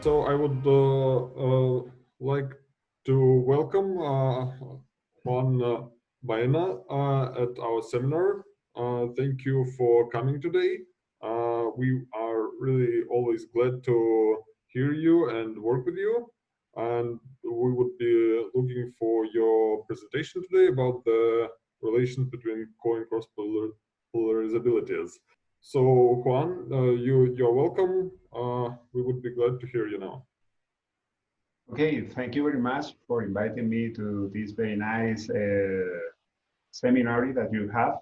So I would like to welcome Juan Baena at our seminar. Thank you for coming today. We are really always glad to hear you and work with you. And we would be looking for your presentation today about the relations between co and cross polarizabilities. So Juan, you're welcome. We would be glad to hear you now. Okay, thank you very much for inviting me to this very nice seminar that you have.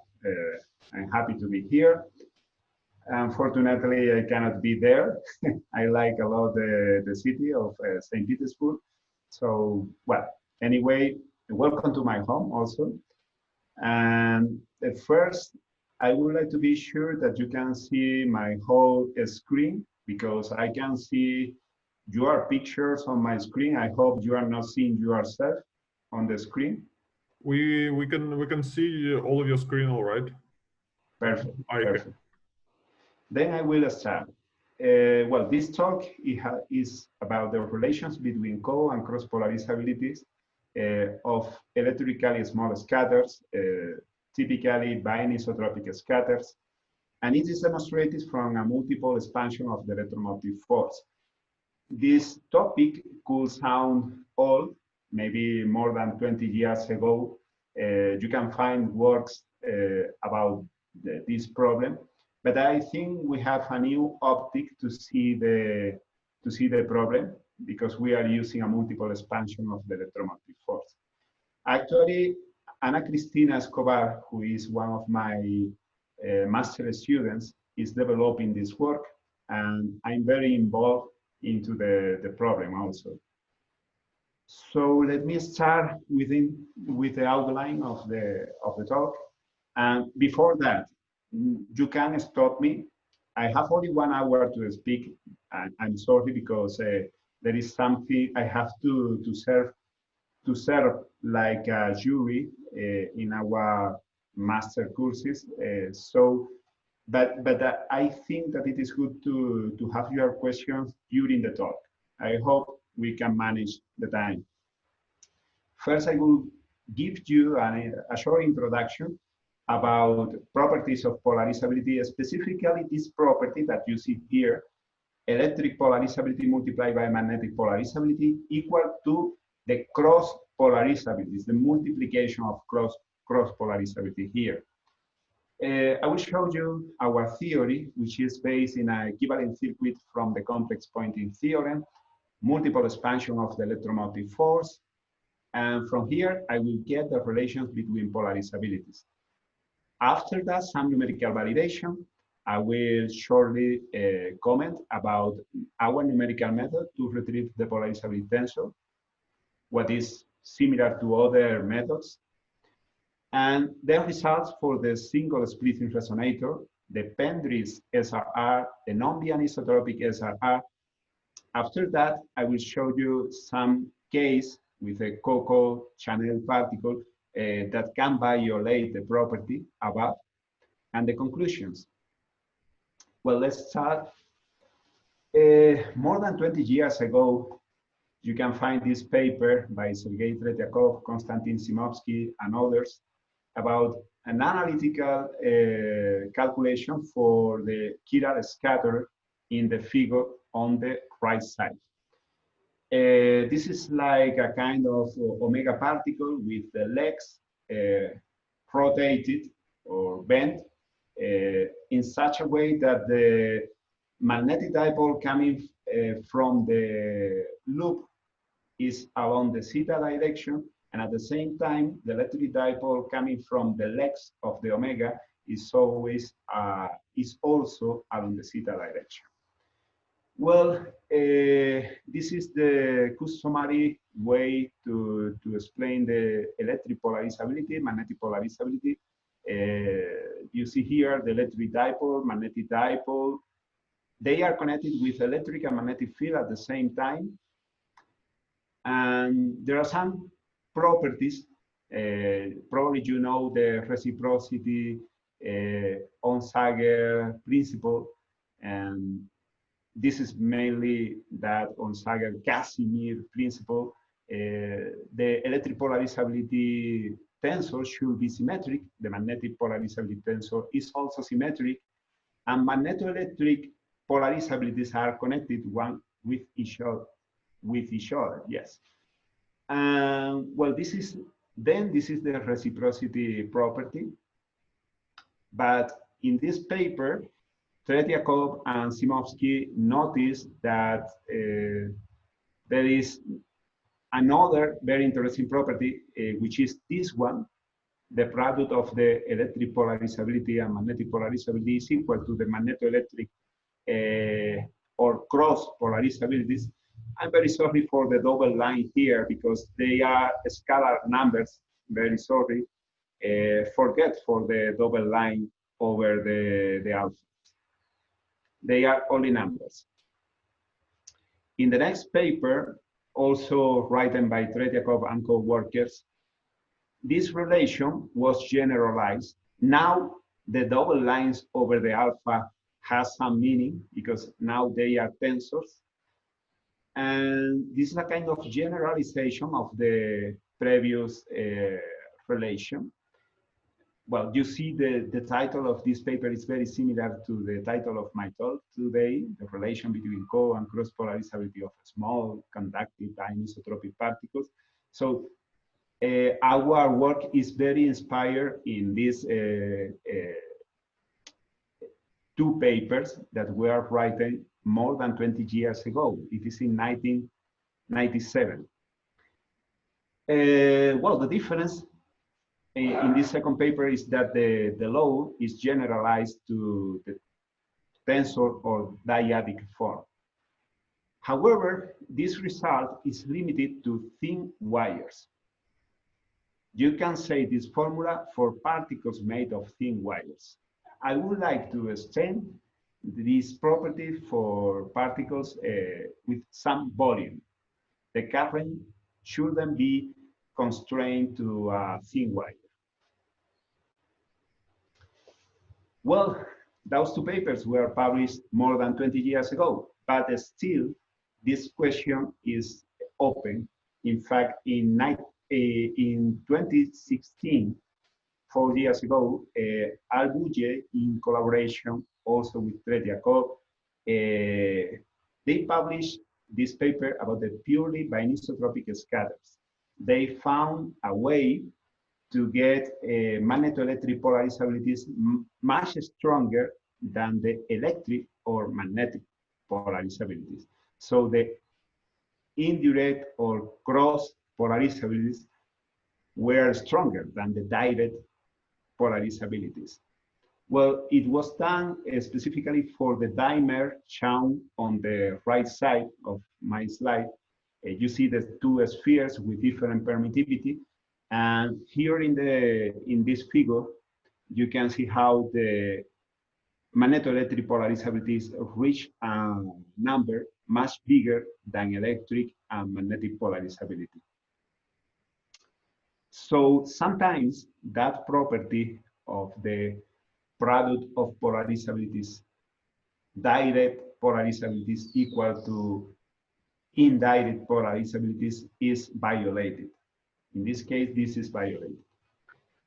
I'm happy to be here. Unfortunately, I cannot be there. I like a lot the city of St. Petersburg. So, well, anyway, welcome to my home also. And at first, I would like to be sure that you can see my whole screen because I can see your pictures on my screen. I hope you are not seeing yourself on the screen. We can see all of your screen, all right? Perfect. Perfect. Then I will start. Well, this talk is about the relations between co and cross polarizabilities of electrically small scatters, typically bianisotropic scatters, and it is demonstrated from a multiple expansion of the electromotive force. This topic could sound old, maybe more than 20 years ago. You can find works about this problem, but I think we have a new optic to see the problem because we are using a multiple expansion of the electromotive force. Actually, Ana Cristina Escobar, who is one of my master students, is developing this work, and I'm very involved into the problem also. So let me start with the outline of the talk. And before that, you can stop me. I have only 1 hour to speak. I'm sorry because there is something I have to serve like a jury in our master courses. But I think that it is good to have your questions during the talk. I hope we can manage the time. First, I will give you a short introduction about properties of polarizability, specifically this property that you see here, electric polarizability multiplied by magnetic polarizability equal to the cross polarizabilities, the multiplication of cross polarizability here. I will show you our theory, which is based in an equivalent circuit from the complex Poynting theorem, multiple expansion of the electromotive force, and from here I will get the relations between polarizabilities. After that, some numerical validation. I will shortly comment about our numerical method to retrieve the polarizability tensor, what is similar to other methods. And the results for the single splitting resonator, the Pendry's SRR, the non-bianisotropic SRR. After that, I will show you some case with a CoCo channel particle that can violate the property above, and the conclusions. Well, let's start. More than 20 years ago, you can find this paper by Sergei Tretyakov, Konstantin Simovsky, and others about an analytical calculation for the chiral scatter in the figure on the right side. This is like a kind of omega particle with the legs rotated or bent in such a way that the magnetic dipole coming from the loop is along the theta direction, and at the same time, the electric dipole coming from the legs of the omega is always is also along the theta direction. Well, this is the customary way to explain the electric polarizability, magnetic polarizability. You see here the electric dipole, magnetic dipole. They are connected with electric and magnetic field at the same time. And there are some properties, probably you know the reciprocity, Onsager principle, and this is mainly that Onsager-Casimir principle. The electric polarizability tensor should be symmetric. The magnetic polarizability tensor is also symmetric. And magnetoelectric polarizabilities are connected one with each other, yes. Well, this is the reciprocity property. But in this paper, Tretyakov and Simovsky noticed that there is another very interesting property, which is this one. The product of the electric polarizability and magnetic polarizability is equal to the magnetoelectric or cross-polarizabilities. I'm very sorry for the double line here because they are scalar numbers. Very sorry. Forget for the double line over the alpha. They are only numbers. In the next paper, also written by Tretyakov and co-workers, this relation was generalized. Now the double lines over the alpha has some meaning because now they are tensors. And this is a kind of generalization of the previous relation. Well, you see the title of this paper is very similar to the title of my talk today, the relation between co and cross polarizability of small conductive anisotropic particles. So our work is very inspired in these two papers that were written more than 20 years ago. It is in 1997. Well, the difference in this second paper is that the law is generalized to the tensor or dyadic form. However, this result is limited to thin wires. You can say this formula for particles made of thin wires. I would like to extend this property for particles with some volume. The current shouldn't be constrained to a thin wire. Well, those two papers were published more than 20 years ago, but still this question is open. In fact, in 2016, 4 years ago, Albouye, in collaboration also with Tretyakov, they published this paper about the purely bianisotropic scatters. They found a way to get magnetoelectric polarizabilities much stronger than the electric or magnetic polarizabilities. So the indirect or cross polarizabilities were stronger than the direct polarizabilities. Well, it was done specifically for the dimer shown on the right side of my slide. You see the two spheres with different permittivity. And here in this figure, you can see how the magnetoelectric polarizabilities reach a number much bigger than electric and magnetic polarizability. So sometimes that property of the product of polarizabilities, direct polarizabilities equal to indirect polarizabilities, is violated. In this case, this is violated.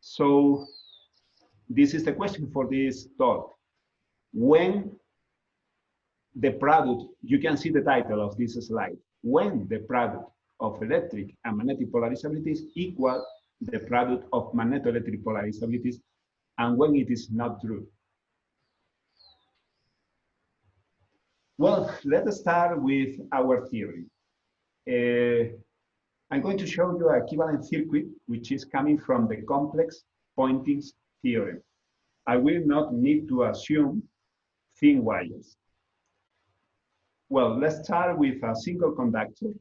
So this is the question for this talk. When the product, you can see the title of this slide, when the product of electric and magnetic polarizabilities equal the product of magnetoelectric polarizabilities, and when it is not true. Well, let us start with our theory. I'm going to show you an equivalent circuit, which is coming from the complex Poynting's theorem. I will not need to assume thin wires. Well, let's start with a single conductor.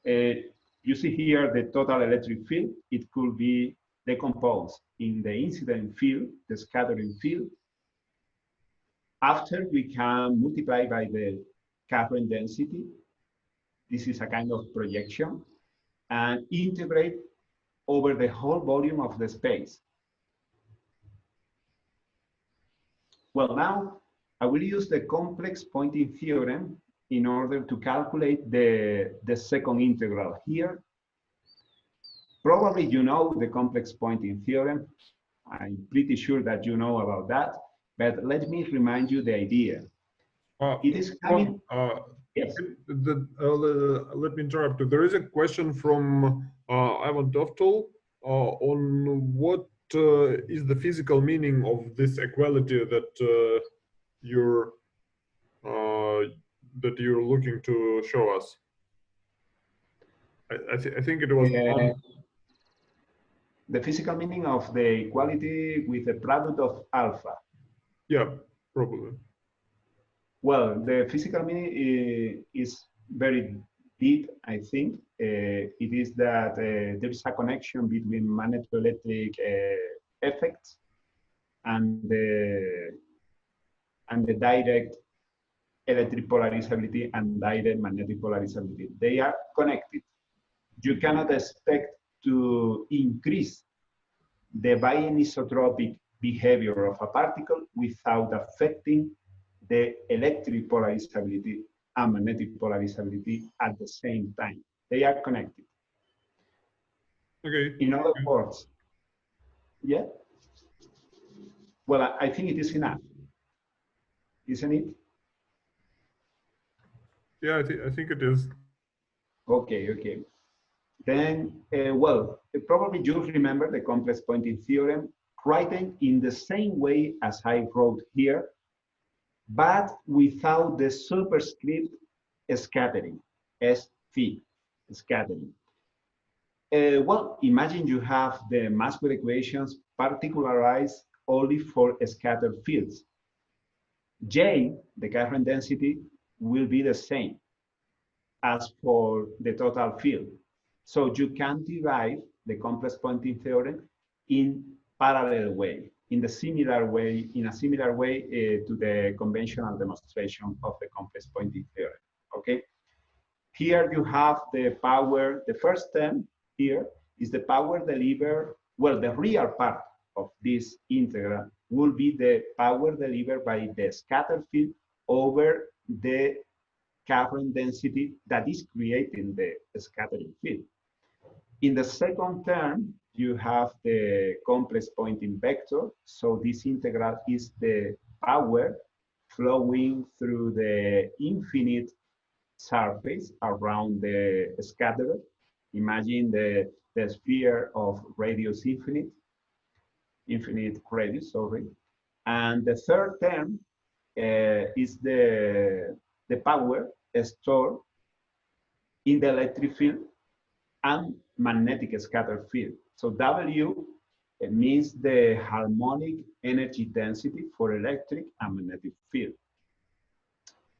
You see here the total electric field. It could be decomposed in the incident field, the scattering field. After, we can multiply by the current density. This is a kind of projection, and integrate over the whole volume of the space. Well, now I will use the complex Poynting theorem in order to calculate the second integral here. Probably you know the complex Poynting theorem. I'm pretty sure that you know about that, but let me remind you the idea. It is coming. Yes. Let me interrupt you. There is a question from Ivan Toftul on what is the physical meaning of this equality that you're looking to show us. I think it was the physical meaning of the equality with the product of alpha. Yeah, probably. Well, the physical meaning is very deep, I think. It is that there is a connection between magnetoelectric effects and the direct electric polarizability and direct magnetic polarizability. They are connected. You cannot expect to increase the bianisotropic behavior of a particle without affecting the electric polarizability and magnetic polarizability at the same time. They are connected. Okay. In other words, yeah? Well, I think it is enough, isn't it? Yeah, I think it is. Okay, okay. Then, well, probably you remember the complex Poynting theorem written in the same way as I wrote here, but without the superscript scattering, SV, scattering. Well, imagine you have the Maxwell equations particularized only for scattered fields. J, the current density, will be the same as for the total field. So you can derive the complex Poynting theorem in parallel way, in a similar way to the conventional demonstration of the complex Poynting theorem. Okay. Here you have the power. The first term here is the power delivered. Well, the real part of this integral will be the power delivered by the scattered field over the current density that is creating the scattering field. In the second term, you have the complex Poynting vector. So this integral is the power flowing through the infinite surface around the scatterer. Imagine the sphere of radius infinite radius, sorry. And the third term is the power stored in the electric field and magnetic scattered field. So W means the harmonic energy density for electric and magnetic field.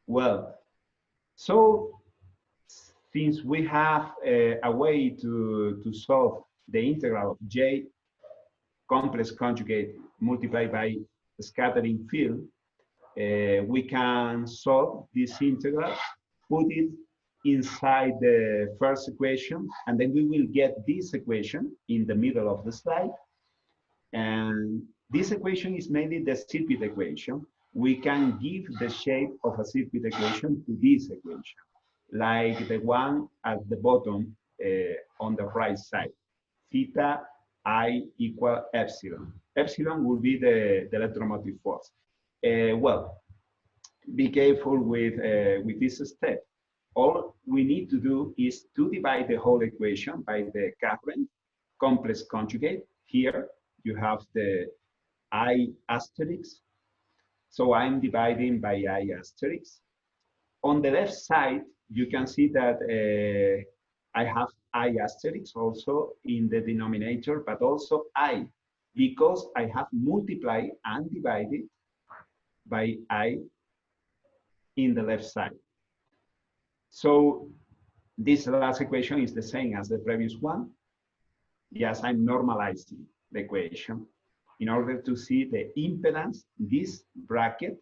Well, so since we have a way to solve the integral of J complex conjugate multiplied by the scattering field, we can solve this integral, put it inside the first equation, and then we will get this equation in the middle of the slide. And this equation is mainly the circuit equation. We can give the shape of a circuit equation to this equation, like the one at the bottom on the right side. Theta I equal epsilon. Epsilon will be the electromotive force. Well, be careful with this step. All we need to do is to divide the whole equation by the current complex conjugate. Here you have the I asterisk. So I'm dividing by I asterisk. On the left side, you can see that I have I asterisk also in the denominator, but also I, because I have multiplied and divided by I in the left side. So this last equation is the same as the previous one. Yes, I'm normalizing the equation in order to see the impedance. This bracket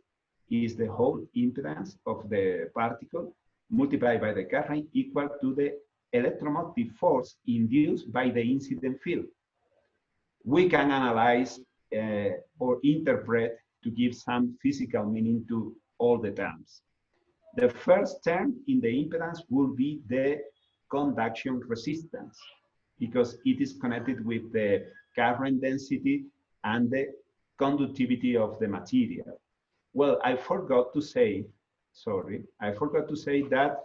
is the whole impedance of the particle multiplied by the current equal to the electromotive force induced by the incident field. We can analyze or interpret to give some physical meaning to all the terms. The first term in the impedance will be the conduction resistance, because it is connected with the current density and the conductivity of the material. Well, I forgot to say, sorry, I forgot to say that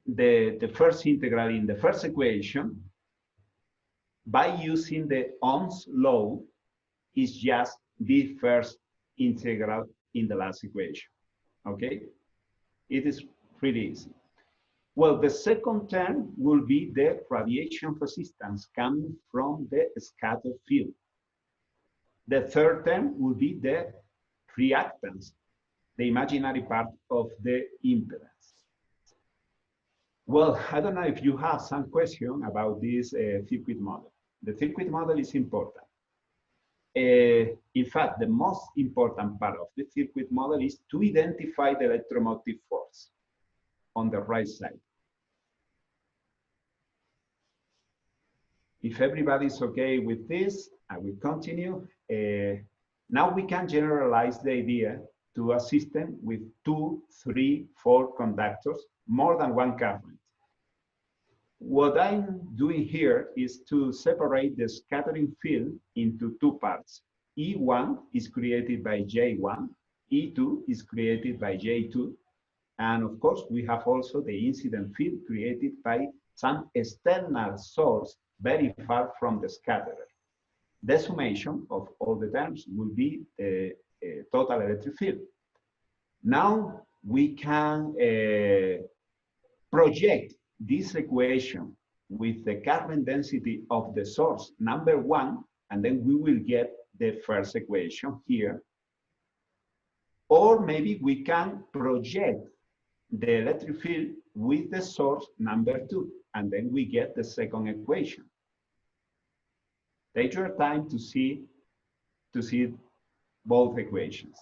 the first integral in the first equation, by using the Ohm's law, is just the first integral in the last equation, okay? It is pretty easy. Well, the second term will be the radiation resistance coming from the scattered field. The third term will be the reactance, the imaginary part of the impedance. Well, I don't know if you have some question about this circuit model. The circuit model is important. In fact, the most important part of the circuit model is to identify the electromotive force on the right side. If everybody's okay with this, I will continue. Now we can generalize the idea to a system with 2, 3, 4 conductors, more than one current. What I'm doing here is to separate the scattering field into two parts. E1 is created by J1, E2 is created by J2, and of course we have also the incident field created by some external source very far from the scatterer. The summation of all the terms will be the total electric field. Now we can project this equation with the current density of the source number 1, and then we will get the first equation here. Or maybe we can project the electric field with the source number 2, and then we get the second equation. Take your time to see both equations.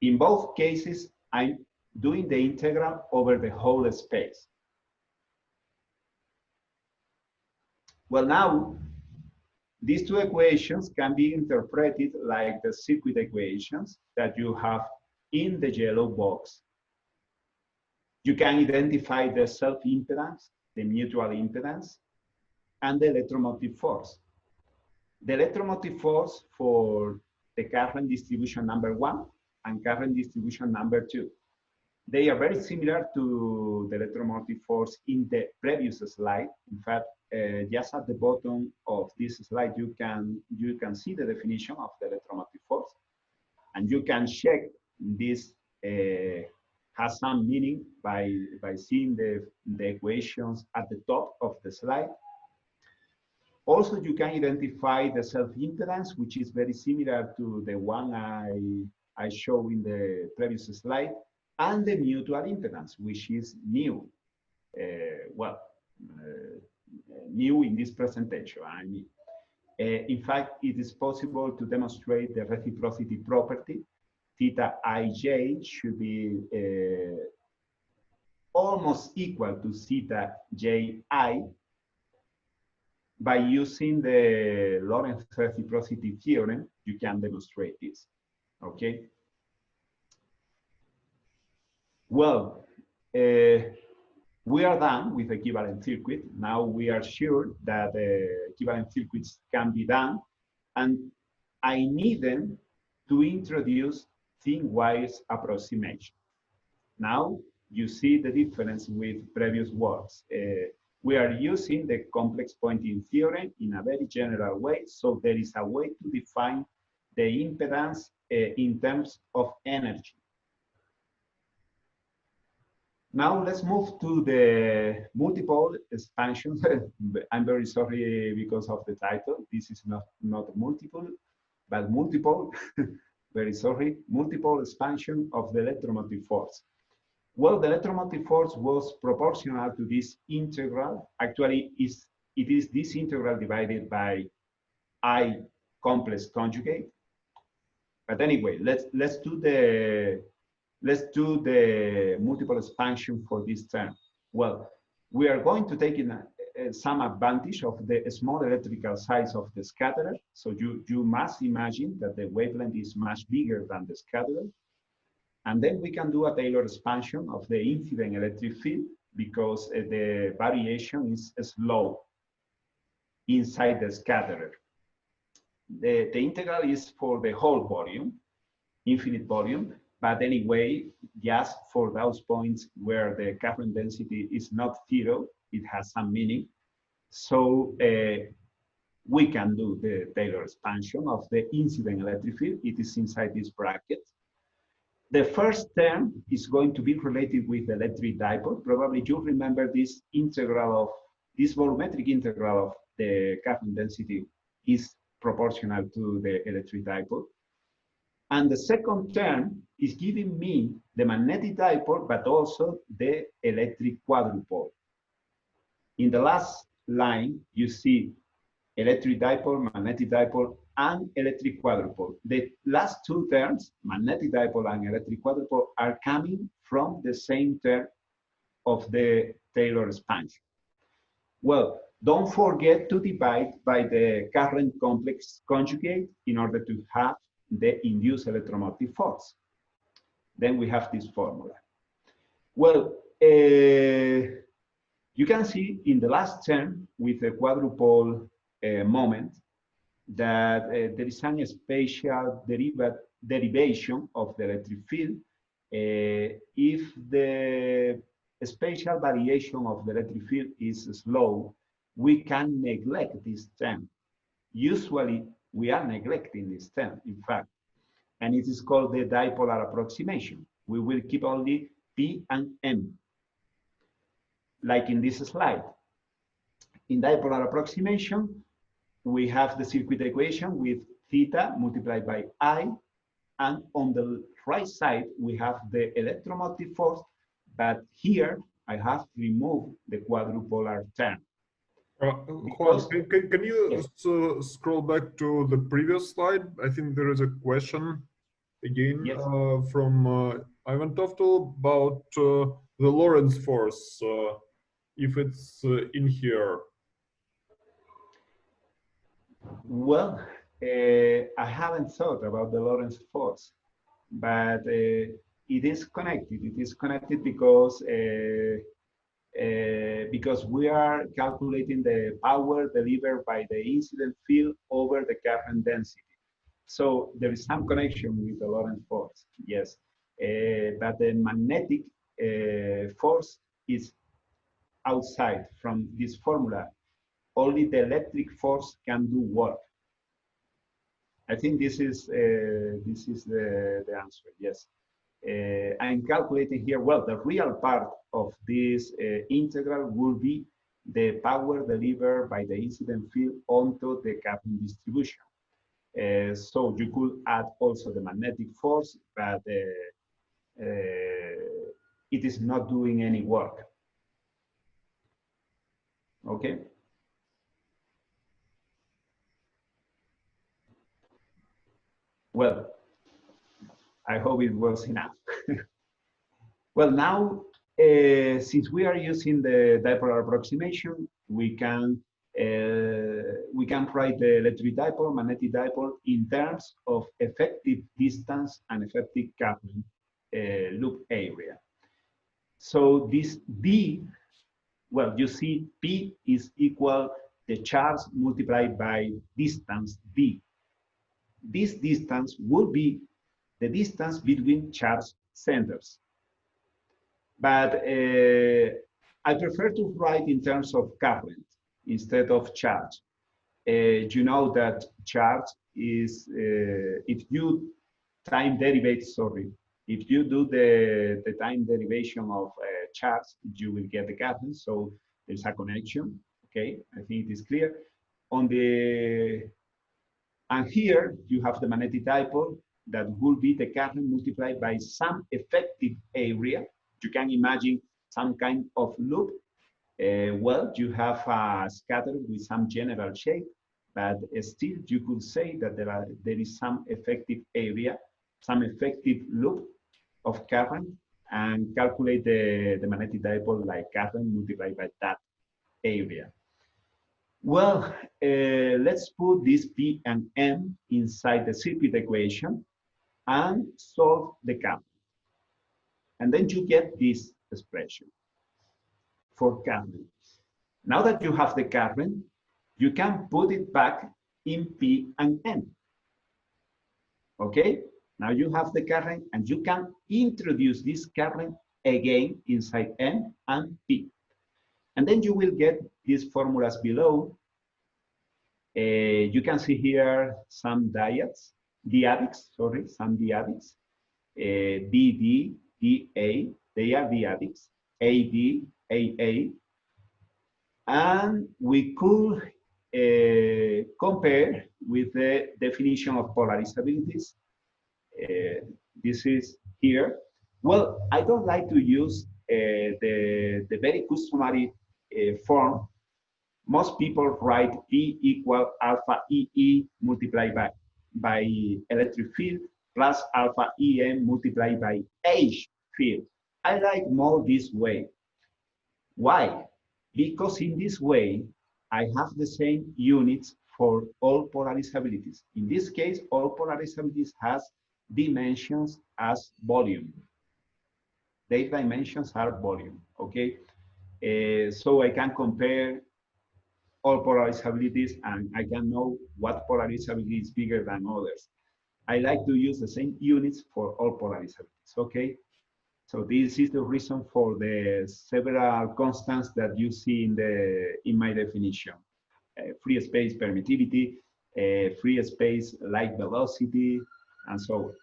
In both cases, I'm doing the integral over the whole space. Well, now, these two equations can be interpreted like the circuit equations that you have in the yellow box. You can identify the self-impedance, the mutual impedance, and the electromotive force. The electromotive force for the current distribution number 1 and current distribution number 2. They are very similar to the electromotive force in the previous slide. In fact, just at the bottom of this slide, you can see the definition of the electromotive force, and you can check this has some meaning by seeing the equations at the top of the slide. Also, you can identify the self-impedance, which is very similar to the one I showed in the previous slide, and the mutual impedance, which is new. New in this presentation, I mean. In fact, it is possible to demonstrate the reciprocity property. Theta ij should be almost equal to theta ji by using the Lorentz reciprocity theorem. You can demonstrate this, okay? Well, we are done with equivalent circuit. Now we are sure that equivalent circuits can be done, and I need them to introduce thin wires approximation. Now you see the difference with previous works. We are using the complex Poynting theorem in a very general way, so there is a way to define the impedance in terms of energy. Now let's move to the multipole expansion. I'm very sorry because of the title. This is not multiple, but multipole. Very sorry. Multipole expansion of the electromotive force. Well, the electromotive force was proportional to this integral. Actually, it is this integral divided by I complex conjugate. But anyway, let's do the multiple expansion for this term. Well, we are going to take some advantage of the small electrical size of the scatterer. So you must imagine that the wavelength is much bigger than the scatterer. And then we can do a Taylor expansion of the incident electric field because the variation is slow inside the scatterer. The integral is for the whole volume, infinite volume, but anyway, just for those points where the current density is not zero, it has some meaning. So we can do the Taylor expansion of the incident electric field. It is inside this bracket. The first term is going to be related with the electric dipole. Probably you remember this integral of, this volumetric integral of the current density is proportional to the electric dipole. And the second term is giving me the magnetic dipole, but also the electric quadrupole. In the last line, you see electric dipole, magnetic dipole, and electric quadrupole. The last two terms, magnetic dipole and electric quadrupole, are coming from the same term of the Taylor expansion. Well, don't forget to divide by the current complex conjugate in order to have the induced electromotive force. Then we have this formula. Well, you can see in the last term with the quadrupole moment that there is a spatial derivation of the electric field. If the spatial variation of the electric field is slow, we can neglect this term. Usually, we are neglecting this term, in fact, and it is called the dipolar approximation. We will keep only P and M, like in this slide. In dipolar approximation, we have the circuit equation with theta multiplied by I, and on the right side, we have the electromotive force, but here I have removed the quadrupolar term. Juan, can you scroll back to the previous slide? I think there is a question again from Ivan Toftul about the Lorentz force, if it's in here. Well, I haven't thought about the Lorentz force, but it is connected. It is connected because we are calculating the power delivered by the incident field over the current density. So there is some connection with the Lorentz force, yes. But the magnetic force is outside from this formula. Only the electric force can do work. I think this is the answer, yes. I'm calculating here, well, the real part of this integral will be the power delivered by the incident field onto the current distribution. So you could add also the magnetic force, but it is not doing any work. Okay. Well, I hope it was enough. Well, now, since we are using the dipolar approximation, we can write the electric dipole, magnetic dipole in terms of effective distance and effective current loop area. So this D, well, you see P is equal the charge multiplied by distance D. This distance will be the distance between charge centers. But I prefer to write in terms of current instead of charge. You know that charge is, if you time derivate, if you do the time derivation of charge, you will get the current. So there's a connection. Okay, I think it is clear. And here you have the magnetic dipole that will be the current multiplied by some effective area. You can imagine some kind of loop. Well, you have a scatter with some general shape, but still you could say that there is some effective area, some effective loop of current, and calculate the magnetic dipole like current multiplied by that area. Well, let's put this P and M inside the circuit equation and solve the current. And then you get this expression for current. Now that you have the current, you can put it back in P and M. Okay? Now you have the current and you can introduce this current again inside M and P. And then you will get these formulas below. You can see here some dyadics, some dyadics. DD, DA, they are dyadics. AD, AA. And we could compare with the definition of polarizabilities. This is here. Well, I don't like to use the very customary form. Most people write P equal alpha EE multiplied by electric field plus alpha EM multiplied by H field. I like more this way. Why? Because in this way, I have the same units for all polarizabilities. In this case, all polarizabilities has dimensions as volume. Their dimensions are volume, okay? So I can compare all polarizabilities and I can know what polarizability is bigger than others. I like to use the same units for all polarizabilities, okay? So this is the reason for the several constants that you see in my definition. Free space permittivity, free space light velocity, and so on.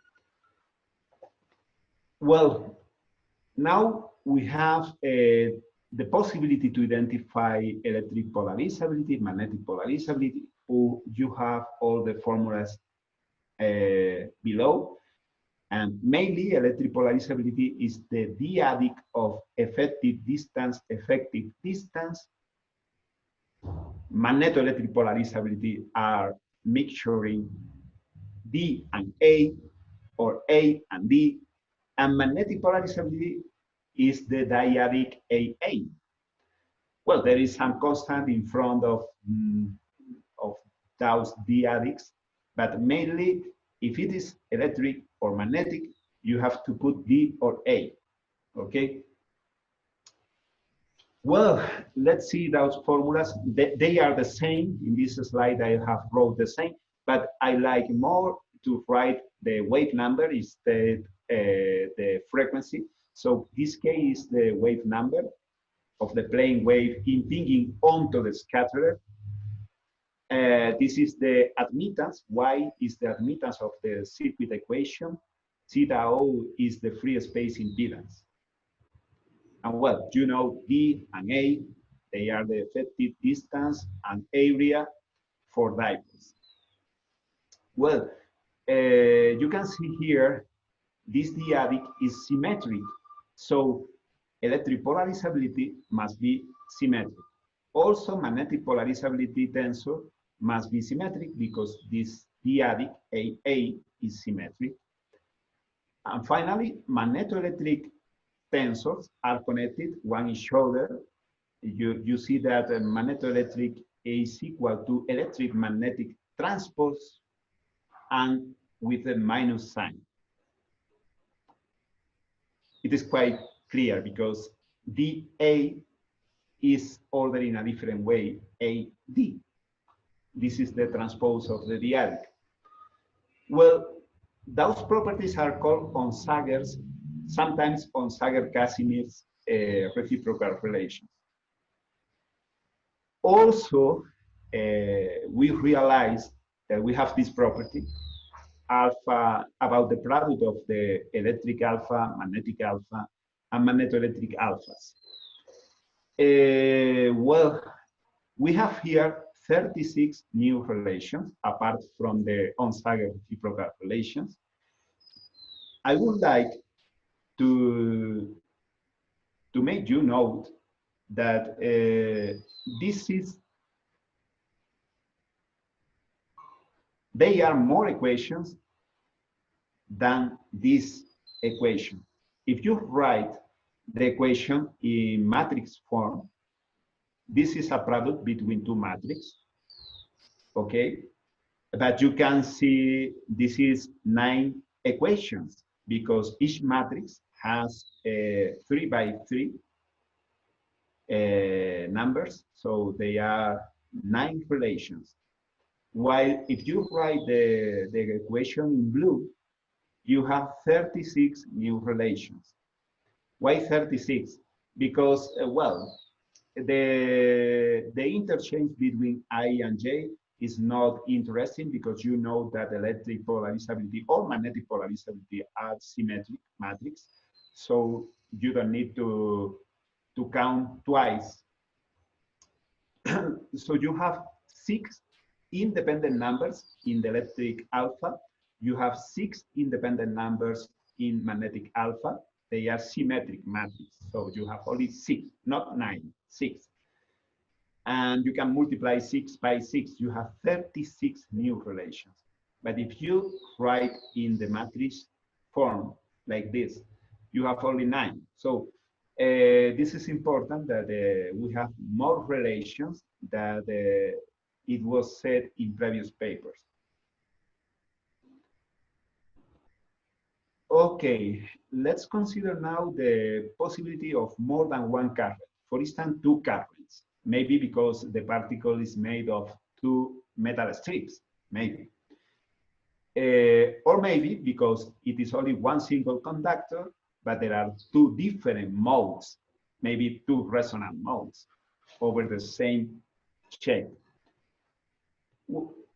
Well, now we have the possibility to identify electric polarizability, magnetic polarizability. You have all the formulas below. And mainly electric polarizability is the dyadic of effective distance, Magnetoelectric polarizability are mixturing D and A or A and D. And magnetic polarizability is the dyadic AA. Well, there is some constant in front of those dyadics, but mainly if it is electric or magnetic, you have to put D or A, okay? Well, let's see those formulas. They are the same. In this slide, I have wrote the same, but I like more to write the wave number instead the frequency. So this K is the wave number of the plane wave impinging onto the scatterer. This is the admittance. Y is the admittance of the circuit equation. Theta O is the free space impedance. And well, you know, D and A, they are the effective distance and area for dipoles. Well, you can see here, this dyadic is symmetric. So electric polarizability must be symmetric. Also, magnetic polarizability tensor must be symmetric because this dyadic AA is symmetric. And finally, magnetoelectric tensors are connected one each other. You see that magnetoelectric is equal to electric magnetic transpose and with a minus sign. It is quite clear because dA is ordered in a different way, AD. This is the transpose of the dyadic. Well, those properties are called Onsager's, sometimes Onsager-Casimir's reciprocal relations. Also, we realize that we have this property, alpha, about the product of the electric alpha, and magnetoelectric alphas. Well, we have here 36 new relations apart from the Onsager reciprocal relations. I would like to make you note that they are more equations than this equation. If you write the equation in matrix form, this is a product between two matrices, okay? But you can see this is 9 equations because each matrix has 3 by 3 numbers, so they are 9 relations. While if you write the equation in blue, you have 36 new relations. Why 36? Because, well, the interchange between I and J is not interesting because you know that electric polarizability or magnetic polarizability are symmetric matrix. So you don't need to count twice. So you have 6 independent numbers in the electric alpha. You have 6 independent numbers in magnetic alpha. They are symmetric matrix. So you have only 6, not 9, 6. And you can multiply 6 by 6. You have 36 new relations. But if you write in the matrix form like this, you have only 9. So this is important that we have more relations that it was said in previous papers. Okay, let's consider now the possibility of more than one current. For instance, 2 currents. Maybe because the particle is made of 2 metal strips, maybe. Or maybe because it is only one single conductor, but there are 2 different modes, maybe 2 resonant modes over the same shape.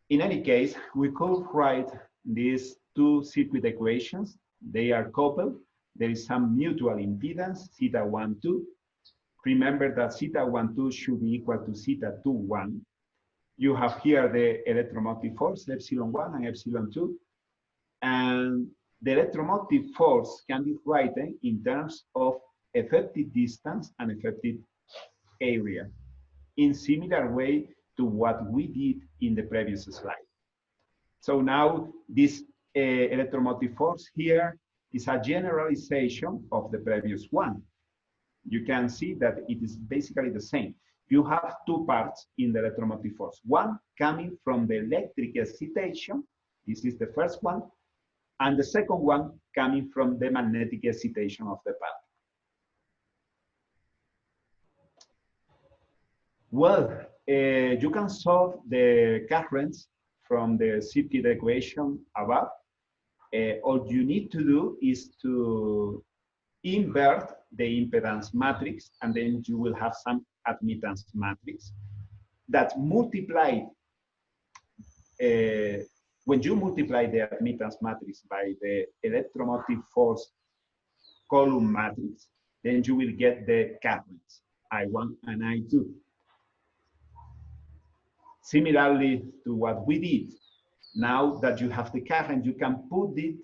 In any case, we could write these 2 circuit equations. They are coupled. There is some mutual impedance, theta 1, 2. Remember that theta 1, 2 should be equal to theta 2, 1. You have here the electromotive force, epsilon 1 and epsilon 2. And the electromotive force can be written in terms of effective distance and effective area in similar way to what we did in the previous slide. So now this electromotive force here is a generalization of the previous one. You can see that it is basically the same. You have 2 parts in the electromotive force. One coming from the electric excitation. This is the first one. And the second one coming from the magnetic excitation of the particle. Well, you can solve the currents from the circuit equation above. All you need to do is to invert the impedance matrix, and then you will have some admittance matrix that multiplied. When you multiply the admittance matrix by the electromotive force column matrix, then you will get the currents, I1 and I2. Similarly to what we did, now that you have the current, you can put it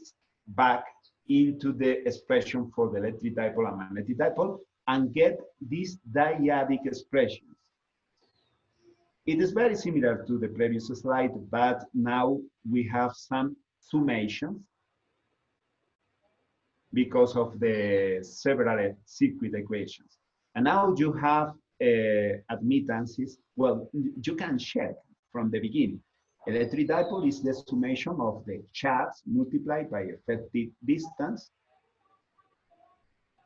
back into the expression for the electric dipole and magnetic dipole and get these dyadic expressions. It is very similar to the previous slide, but now we have some summations because of the several circuit equations. And now you have admittances. Well, you can check from the beginning. Electric dipole is the summation of the charge multiplied by effective distance.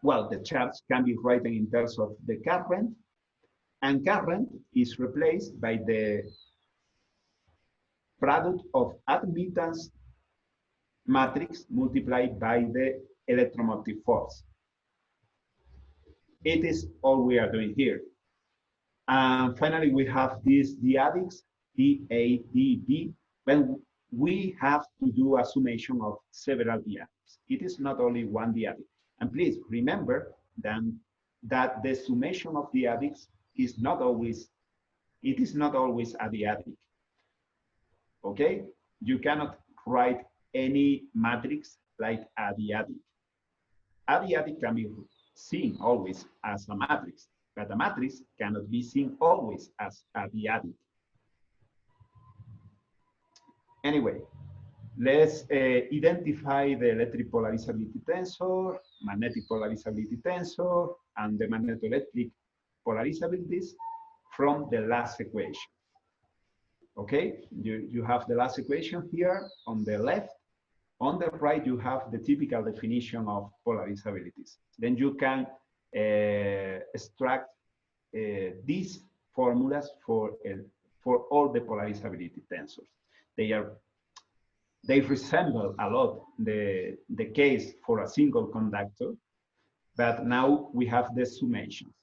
Well, the charge can be written in terms of the current, and current is replaced by the product of admittance matrix multiplied by the electromotive force. It is all we are doing here. And finally, we have these dyadics, DADD, when we have to do a summation of several dyadics. It is not only one dyadic. And please remember that the summation of dyadics is not always, it is not always a dyadic. Okay? You cannot write any matrix like a dyadic. A dyadic can be seen always as a matrix, but a matrix cannot be seen always as a dyadic. Anyway, let's identify the electric polarizability tensor, magnetic polarizability tensor, and the magnetoelectric polarizabilities. from the last equation. Okay, you have the last equation here on the left. On the right, you have the typical definition of polarizabilities. Then you can extract these formulas for all the polarizability tensors. They resemble a lot the case for a single conductor, but now we have the summations.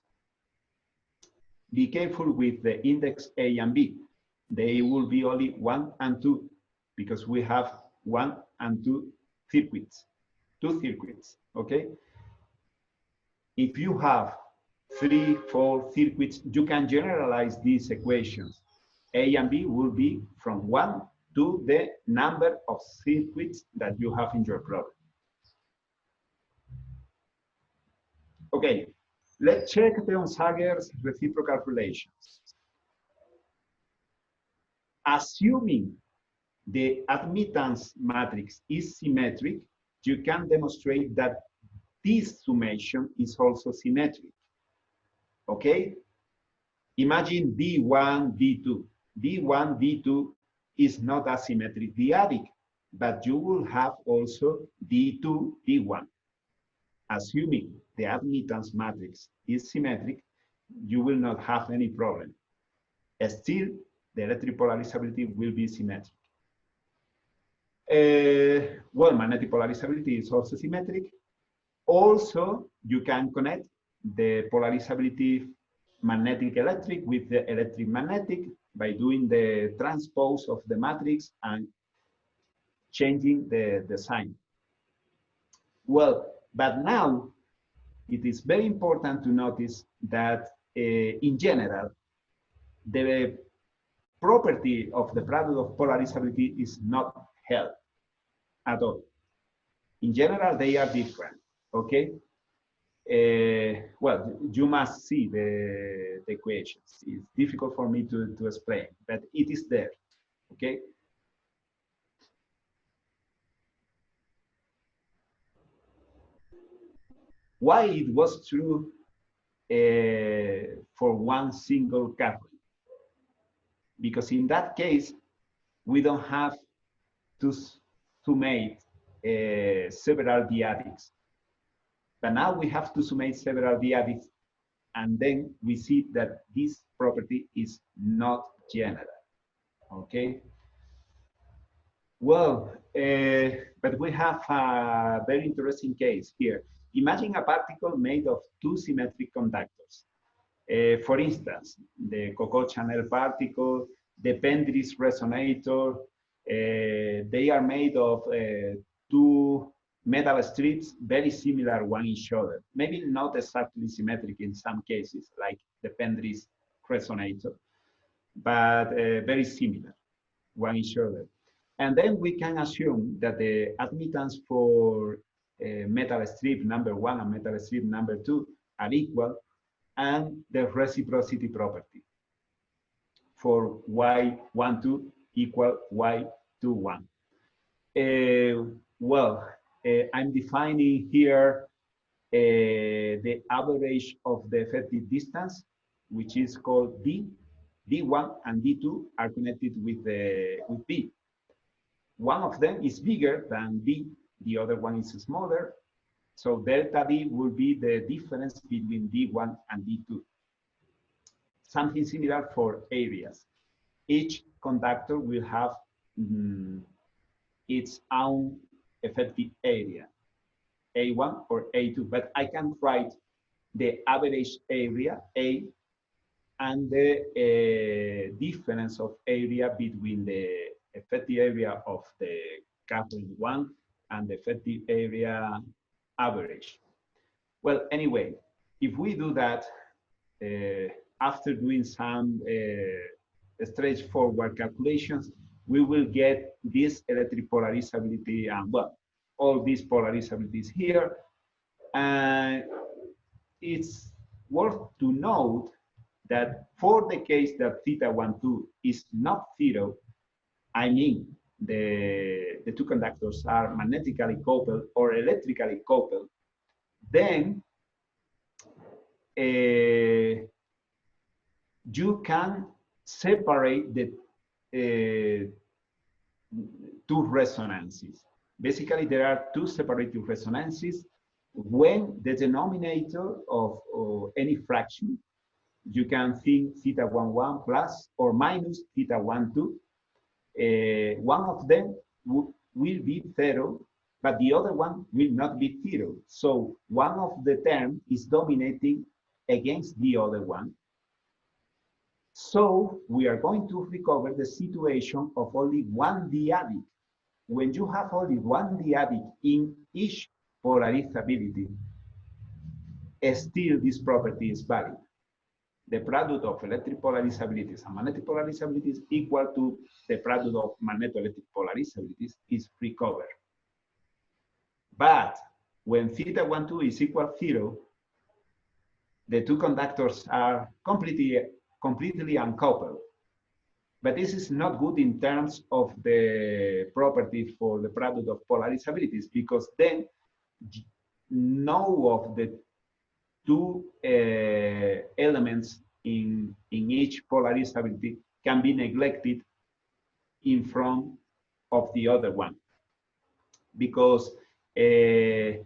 Be careful with the index A and B. They will be only 1 and 2 because we have 1 and 2 circuits, okay? If you have 3, 4 circuits, you can generalize these equations. A and B will be from 1 to the number of circuits that you have in your problem. Okay, let's check the Onsager's reciprocal relations. Assuming the admittance matrix is symmetric, you can demonstrate that this summation is also symmetric. Okay? Imagine D1, D2. D1, D2 is not a symmetric dyadic, but you will have also D2, D1. Assuming the admittance matrix is symmetric, you will not have any problem. Still, the electric polarizability will be symmetric. Well, magnetic polarizability is also symmetric. Also, you can connect the polarizability magnetic electric with the electric magnetic by doing the transpose of the matrix and changing the sign. Well, but now it is very important to notice that in general, the property of the product of polarizability is not held at all. In general, they are different, okay? Well, you must see the equations. It's difficult for me to explain, but it is there, okay? Why it was true for one single coupling? Because in that case, we don't have to summate several dyadics. But now we have to summate several dyadics, and then we see that this property is not general, okay? Well, but we have a very interesting case here. Imagine a particle made of 2 symmetric conductors. For instance, the Coco Chanel particle, the Pendris resonator, they are made of 2 metal strips very similar one each other. Maybe not exactly symmetric in some cases, like the Pendris resonator, but very similar one each other. And then we can assume that the admittance for metal strip number 1 and metal strip number 2 are equal, and the reciprocity property for y12 equal y21. Well, I'm defining here the average of the effective distance, which is called D. D1 and D2 are connected with B. One of them is bigger than D, the other one is smaller. So delta D will be the difference between D1 and D2. Something similar for areas. Each conductor will have its own effective area, A1 or A2, but I can write the average area, A, and the difference of area between the effective area of the coupling 1 and the effective area average. Well, anyway, if we do that, after doing some straightforward calculations, we will get this electric polarizability and, well, all these polarizabilities here. And it's worth to note that for the case that θ12 is not 0, I mean the 2 conductors are magnetically coupled or electrically coupled, then you can separate the two resonances. Basically, there are two separated resonances when the denominator of any fraction, you can think theta 1, 1 plus or minus theta 1, 2. One of them will be zero, but the other one will not be zero. So one of the terms is dominating against the other one. So we are going to recover the situation of only one dyadic. When you have only one dyadic in each polarizability, still this property is valid. The product of electric polarizabilities and magnetic polarizabilities equal to the product of magneto-electric polarizabilities is recovered. But when theta 1, 2 is equal 0, the two conductors are completely uncoupled. But this is not good in terms of the property for the product of polarizabilities, because then no of the two elements in each polarizability can be neglected in front of the other one, because they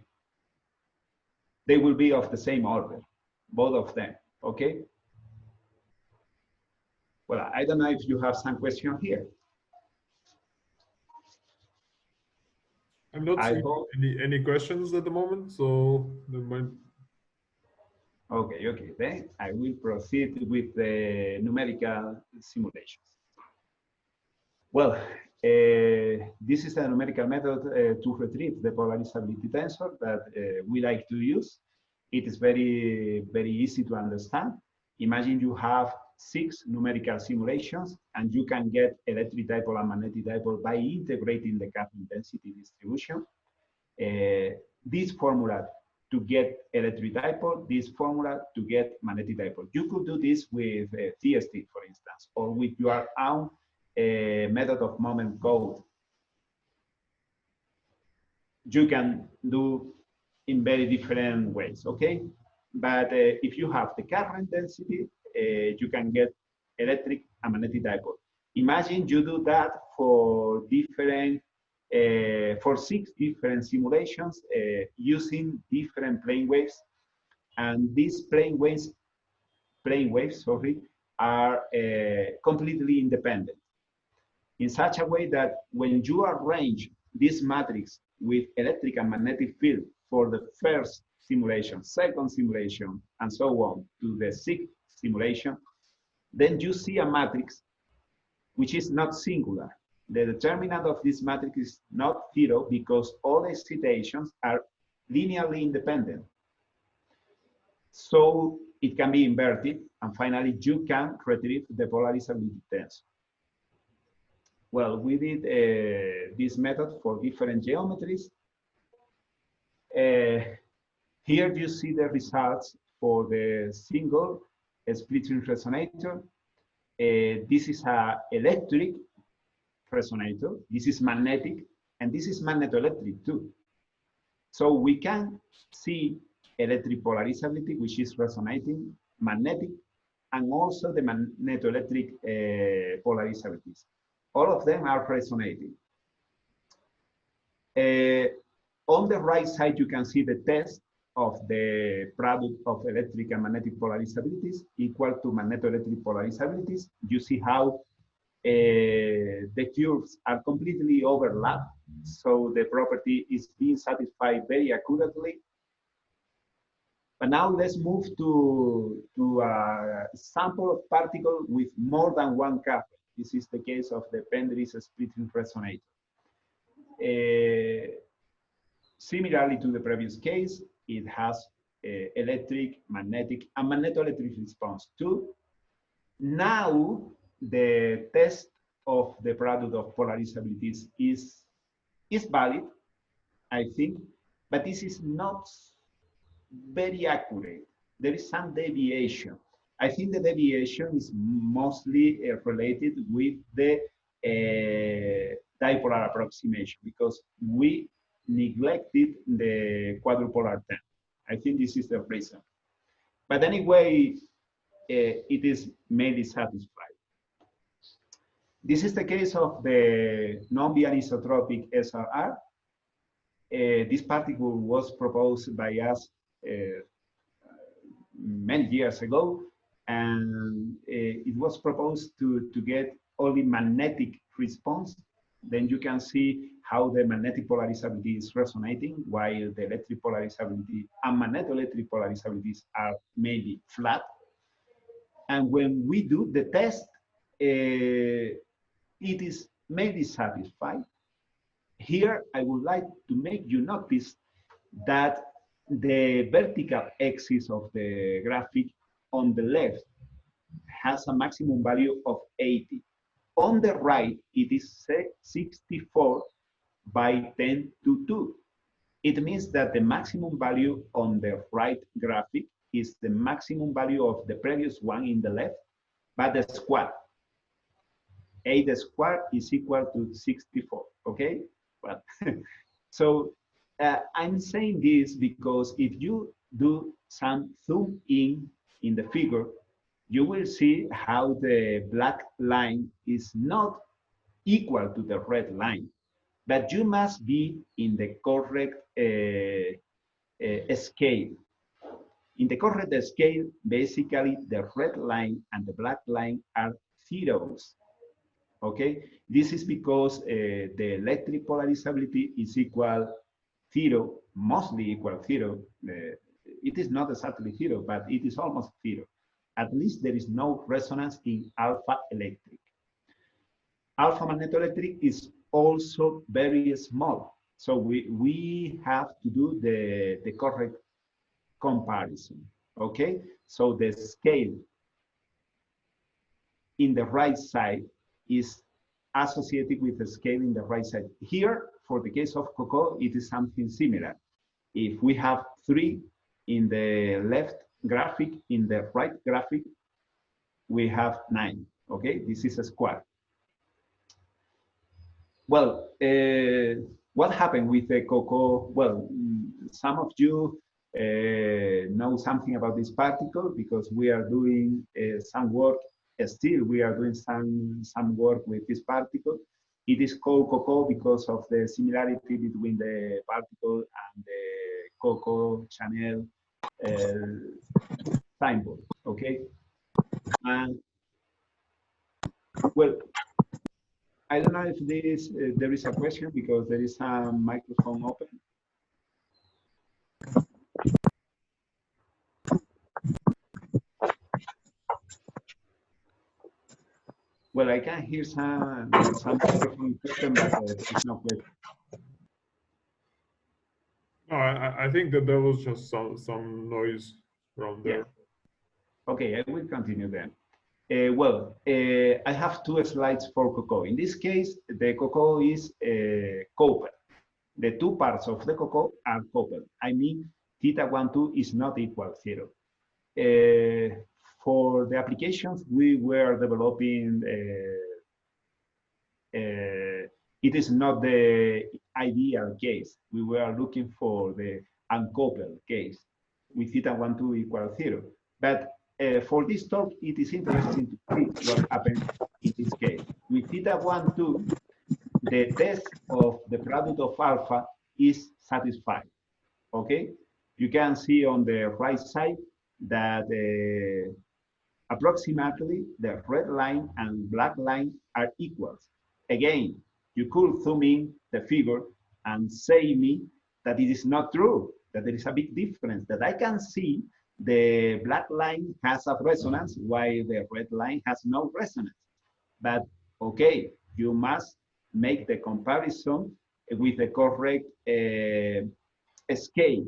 will be of the same order, both of them, okay? Well, I don't know if you have some question here. I'm not seeing any questions at the moment, so there might. Okay, okay. Then I will proceed with the numerical simulations. Well, this is a numerical method to retrieve the polarizability tensor that we like to use. It is very, very easy to understand. Imagine you have 6 numerical simulations and you can get electric dipole and magnetic dipole by integrating the current density distribution. This formula to get electric dipole, this formula to get magnetic dipole. You could do this with TST, for instance, or with your own method of moment code. You can do in very different ways, okay? But if you have the current density, you can get electric and magnetic dipole. Imagine you do that for different, for 6 different simulations using different plane waves, and these plane waves, are completely independent, in such a way that when you arrange this matrix with electric and magnetic field for the first simulation, second simulation, and so on to the 6th simulation, then you see a matrix which is not singular. The determinant of this matrix is not 0 because all excitations are linearly independent. So it can be inverted, and finally you can retrieve the polarizability tensor. Well, we did this method for different geometries. Here you see the results for the single splitting resonator. This is an electric resonator, this is magnetic, and this is magnetoelectric too. So we can see electric polarizability, which is resonating, magnetic, and also the magnetoelectric polarizabilities. All of them are resonating. On the right side, you can see the test of the product of electric and magnetic polarizabilities equal to magnetoelectric polarizabilities. You see how the curves are completely overlapped, so the property is being satisfied very accurately. But now let's move to a sample of particles with more than one couple. This is the case of the Penderis splitting resonator. Similarly to the previous case, it has electric, magnetic, and magnetoelectric response too. Now the test of the product of polarizabilities is valid, I think, but this is not very accurate. There is some deviation. I think the deviation is mostly related with the dipolar approximation, because we neglected the quadrupolar term. I think this is the reason. But anyway, it is maybe satisfied. This is the case of the non-bianisotropic SRR. This particle was proposed by us many years ago, and it was proposed to get only magnetic response. Then you can see how the magnetic polarizability is resonating, while the electric polarizability and magnetoelectric polarizabilities are maybe flat. And when we do the test, it is maybe satisfied. Here, I would like to make you notice that the vertical axis of the graphic on the left has a maximum value of 80. On the right, it is 64 by 10 to 2. It means that the maximum value on the right graphic is the maximum value of the previous one in the left, but the square. 8 squared is equal to 64, okay? Well, so I'm saying this because if you do some zoom in the figure, you will see how the black line is not equal to the red line, but you must be in the correct scale. In the correct scale, basically the red line and the black line are zeros. Okay, this is because the electric polarizability is equal 0, mostly equal 0. It is not exactly 0, but it is almost 0. At least there is no resonance in alpha electric. Alpha magnetoelectric is also very small. So we have to do the correct comparison. Okay, so the scale in the right side is associated with the scale in the right side. Here, for the case of cocoa, it is something similar. If we have 3 in the left graphic, in the right graphic, we have 9, okay? This is a square. Well, what happened with the cocoa? Well, some of you know something about this particle because we are doing some work. Still, we are doing some work with this particle. It is called cocoa because of the similarity between the particle and the cocoa channel symbol. Okay, and well, I don't know if there is a question because there is a microphone open. Well, I can hear some microphone question, but it's not question. No, I think that there was just some noise from there. Yeah. Okay, I will continue then. I have 2 slides for cocoa. In this case, the cocoa is copper. The 2 parts of the cocoa are copper. I mean, theta 1, 2 is not equal 0. For the applications we were developing, it is not the ideal case. We were looking for the uncoupled case with theta 1, 2 equal 0. But for this talk, it is interesting to see what happened in this case. With theta 1, 2, the test of the product of alpha is satisfied. Okay? You can see on the right side that approximately the red line and black line are equals. Again, you could zoom in the figure and say me that it is not true, that there is a big difference, that I can see the black line has a resonance while the red line has no resonance. But okay, you must make the comparison with the correct scale.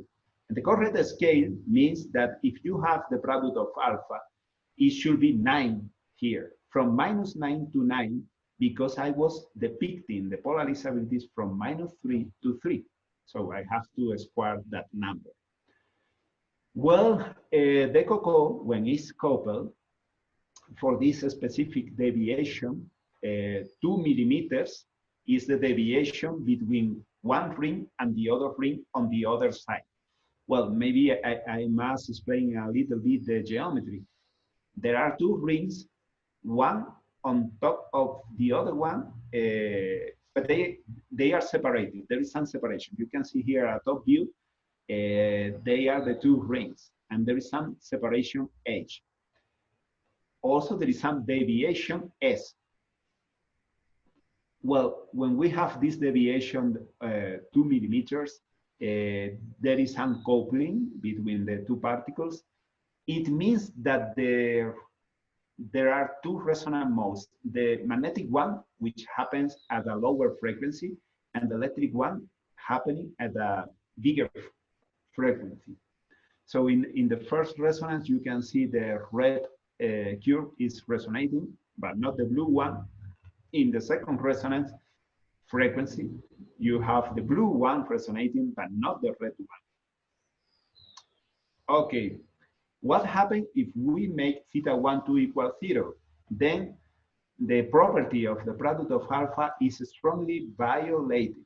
And the correct scale means that if you have the product of alpha, it should be 9 here, from -9 to 9, because I was depicting the polarizabilities from -3 to 3. So I have to square that number. Well, the cocoa, when it's coupled, for this specific deviation, 2 millimeters is the deviation between one ring and the other ring on the other side. Well, maybe I must explain a little bit the geometry. there are two rings, one on top of the other one, but they are separated. There is some separation. You can see here a top view, they are the two rings, and there is some separation h. Also, there is some deviation s. Well, when we have this deviation 2 millimeters, there is some coupling between the two particles. It means that there are two resonant modes, the magnetic one, which happens at a lower frequency, and the electric one happening at a bigger frequency. So in the first resonance, you can see the red curve is resonating, but not the blue one. In the second resonance frequency, you have the blue one resonating, but not the red one. Okay, what happens if we make theta1 to equal 0? Then the property of the product of alpha is strongly violated,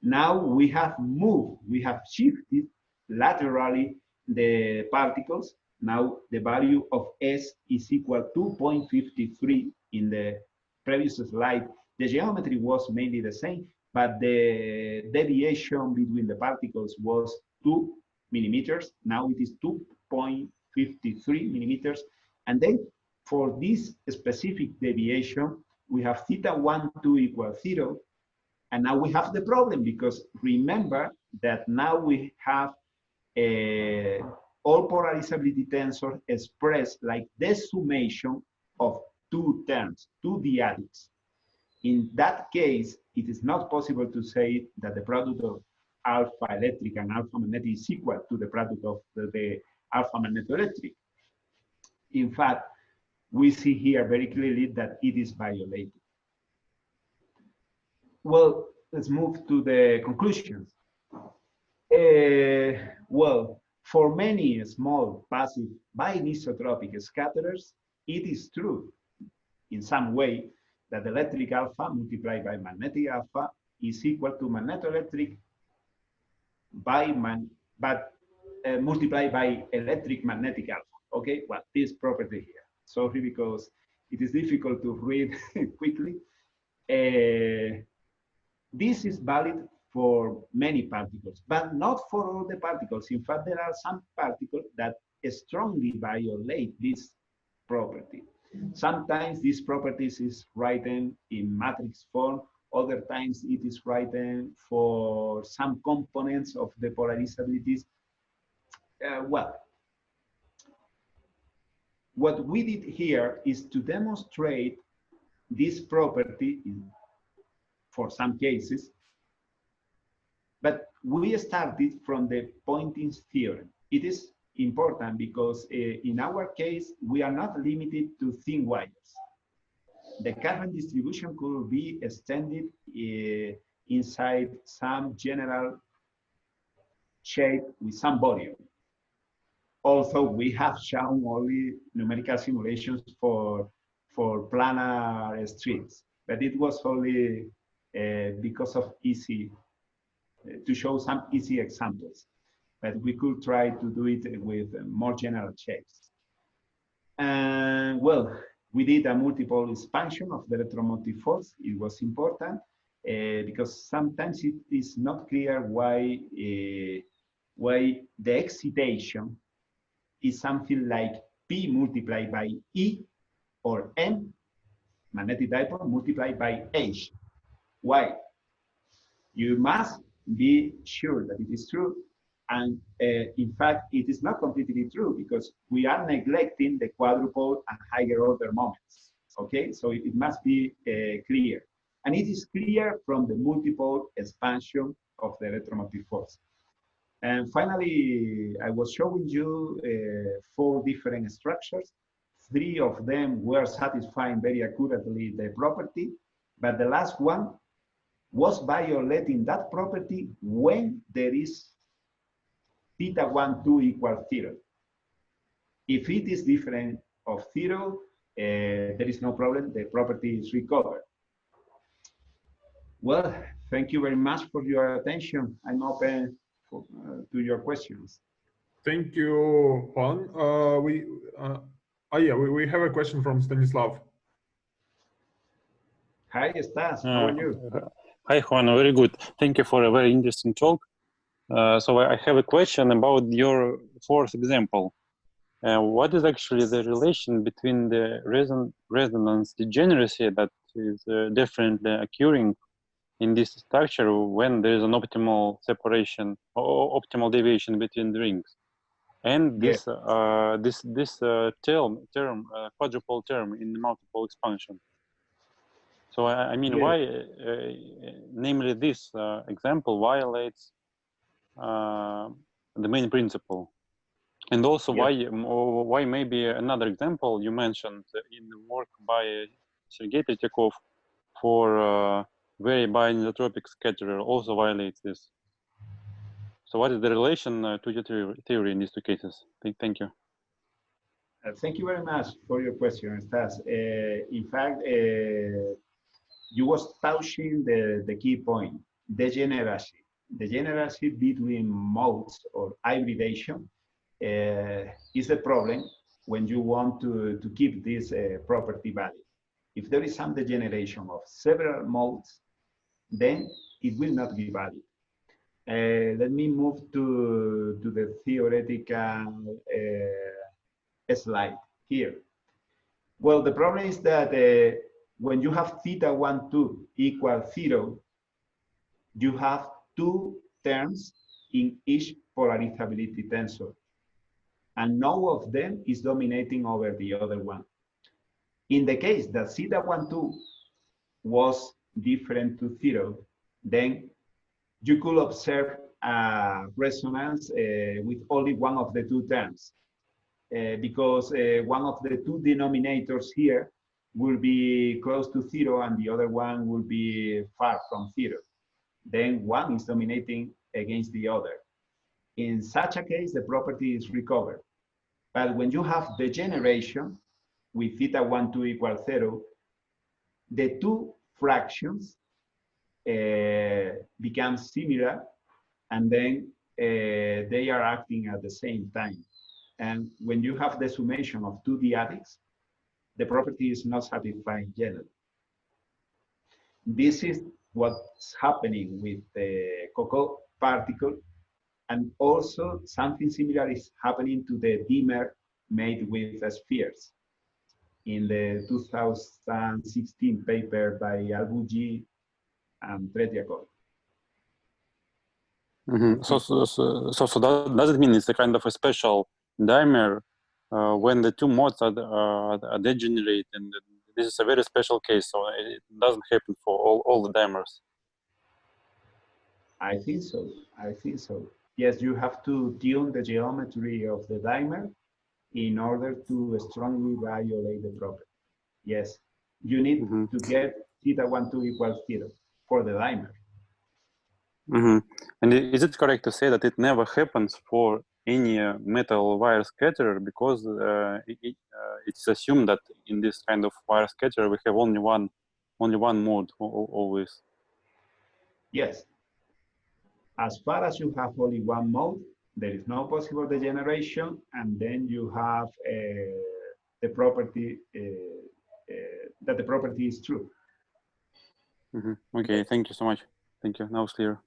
Now we have moved, we have shifted laterally the particles. Now the value of S is equal to 2.53 in the previous slide. The geometry was mainly the same, but the deviation between the particles was 2 millimeters. Now it is 2.53 millimeters. And then for this specific deviation, we have theta1 to equal 0. And now we have the problem, because remember that now we have all polarizability tensors expressed like the summation of two terms, two dyadics. In that case, it is not possible to say that the product of alpha electric and alpha magnetic is equal to the product of the alpha magnetoelectric. In fact, we see here very clearly that it is violated. Well, let's move to the conclusions. Well, for many small passive bianisotropic scatterers, it is true in some way that electric alpha multiplied by magnetic alpha is equal to magnetoelectric multiplied by electric magnetic alpha. Okay, well, this property here. Sorry, because it is difficult to read quickly. This is valid for many particles, but not for all the particles. In fact, there are some particles that strongly violate this property. Sometimes this property is written in matrix form. Other times it is written for some components of the polarizabilities. Well, what we did here is to demonstrate this property for some cases, but we started from the Poynting theorem. It is important because in our case, we are not limited to thin wires. The current distribution could be extended inside some general shape with some volume. Also, we have shown only numerical simulations for planar strings, but it was only because of to show some easy examples. But we could try to do it with more general shapes. And well, we did a multiple expansion of the electromotive force. It was important because sometimes it is not clear why the excitation is something like P multiplied by E or M, magnetic dipole, multiplied by H. Why? You must be sure that it is true. And in fact, it is not completely true because we are neglecting the quadrupole and higher order moments. Okay, so it must be clear. And it is clear from the multiple expansion of the electromotive force. And finally, I was showing you 4 different structures. 3 of them were satisfying very accurately the property, but the last one was violating that property when there is theta1 2 equals 0. If it is different of 0, there is no problem, the property is recovered. Well, thank you very much for your attention. I'm open to your questions. Thank you, Juan. We have a question from Stanislav. Hi, Stas. How are you? Hi, Juan. Very good. Thank you for a very interesting talk. So I have a question about your fourth example. What is actually the relation between the resonance degeneracy that is differently occurring in this structure when there is an optimal separation or optimal deviation between the rings, and this quadrupole term in the multiple expansion? So I mean, why, namely, this example violates the main principle, and also why maybe another example you mentioned in the work by Sergei Tretьяков for very bianisotropic scatterer also violates this. So what is the relation to your theory in these two cases? Thank you. Thank you very much for your question, Stas. In fact, you was touching the key point, degeneracy. Degeneracy between modes or hybridation is the problem when you want to keep this property valid. If there is some degeneration of several modes, then it will not be valid. Let me move to the theoretical slide here. Well, the problem is that when you have theta 1, 2 equal 0, you have two terms in each polarizability tensor, and none of them is dominating over the other one. In the case that theta 1, 2 was different to 0, then you could observe a resonance with only one of the two terms, because one of the two denominators here will be close to 0 and the other one will be far from 0. Then one is dominating against the other. In such a case, the property is recovered. But when you have degeneration with theta 1, 2 equals 0, the two fractions become similar, and then they are acting at the same time. And when you have the summation of two dyadics, the property is not satisfying generally. This is what's happening with the Coco particle, and also something similar is happening to the dimmer made with spheres in the 2016 paper by Albugi and Tretьяков. So does it mean it's a kind of a special dimer when the two modes are degenerate, and this is a very special case, so it doesn't happen for all the dimers? I think so. I think so. Yes, you have to tune the geometry of the dimer in order to strongly violate the property. Yes, you need to get theta 1, 2 equals 0 for the dimer. And is it correct to say that it never happens for any metal wire scatterer, because it's assumed that in this kind of wire scatterer we have only one mode always? Yes. As far as you have only one mode, there is no possible degeneration, and then you have the property that the property is true. Okay, thank you so much. Thank you. Now it's clear.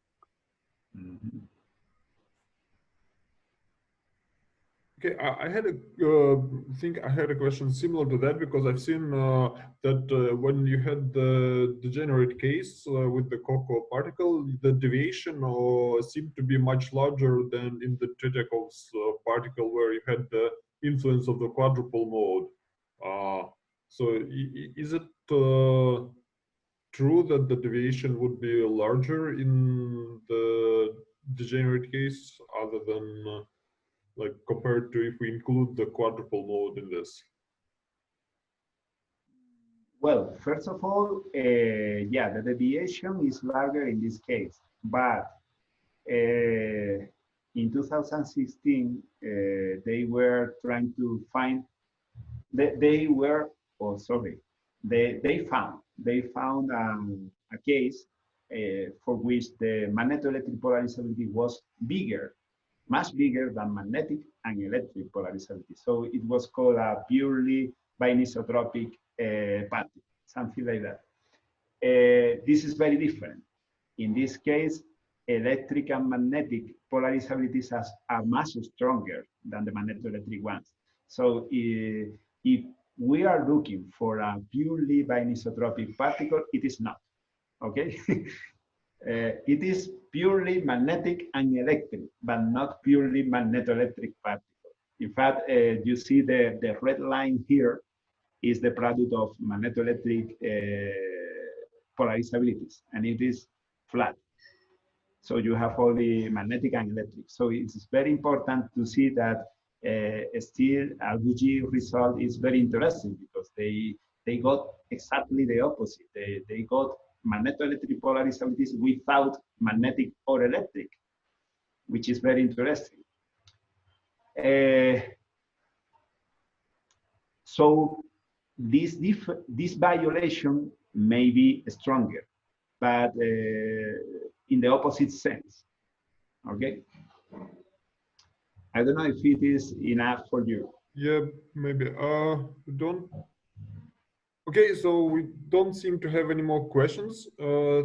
Okay, I had a question similar to that, because I've seen that when you had the degenerate case with the Coco particle, the deviation seemed to be much larger than in the Tretьяков's particle, where you had the influence of the quadrupole mode. So is it true that the deviation would be larger in the degenerate case, other than like compared to if we include the quadrupole mode in this? Well, first of all, yeah, the deviation is larger in this case, but in 2016, they were trying to find, they found a case for which the magnetoelectric polarizability was bigger much bigger than magnetic and electric polarizability. So it was called a purely bianisotropic particle, something like that. This is very different. In this case, electric and magnetic polarizabilities are much stronger than the magnetoelectric ones. So if we are looking for a purely bianisotropic particle, it is not, okay? It is purely magnetic and electric, but not purely magnetoelectric particle. In fact, you see the red line here is the product of magnetoelectric polarizabilities, and it is flat. So you have only magnetic and electric. So it's very important to see that still Argugi result is very interesting because they got exactly the opposite. They got magnetoelectric polarizabilities without magnetic or electric, which is very interesting. So this violation may be stronger, but in the opposite sense, okay? I don't know if it is enough for you. Yeah, maybe. Okay, so we don't seem to have any more questions.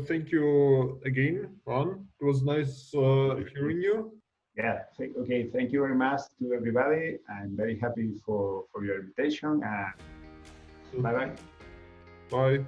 Thank you again, Juan. It was nice hearing you. Yeah, okay, thank you very much to everybody. I'm very happy for your invitation. Bye-bye. Bye.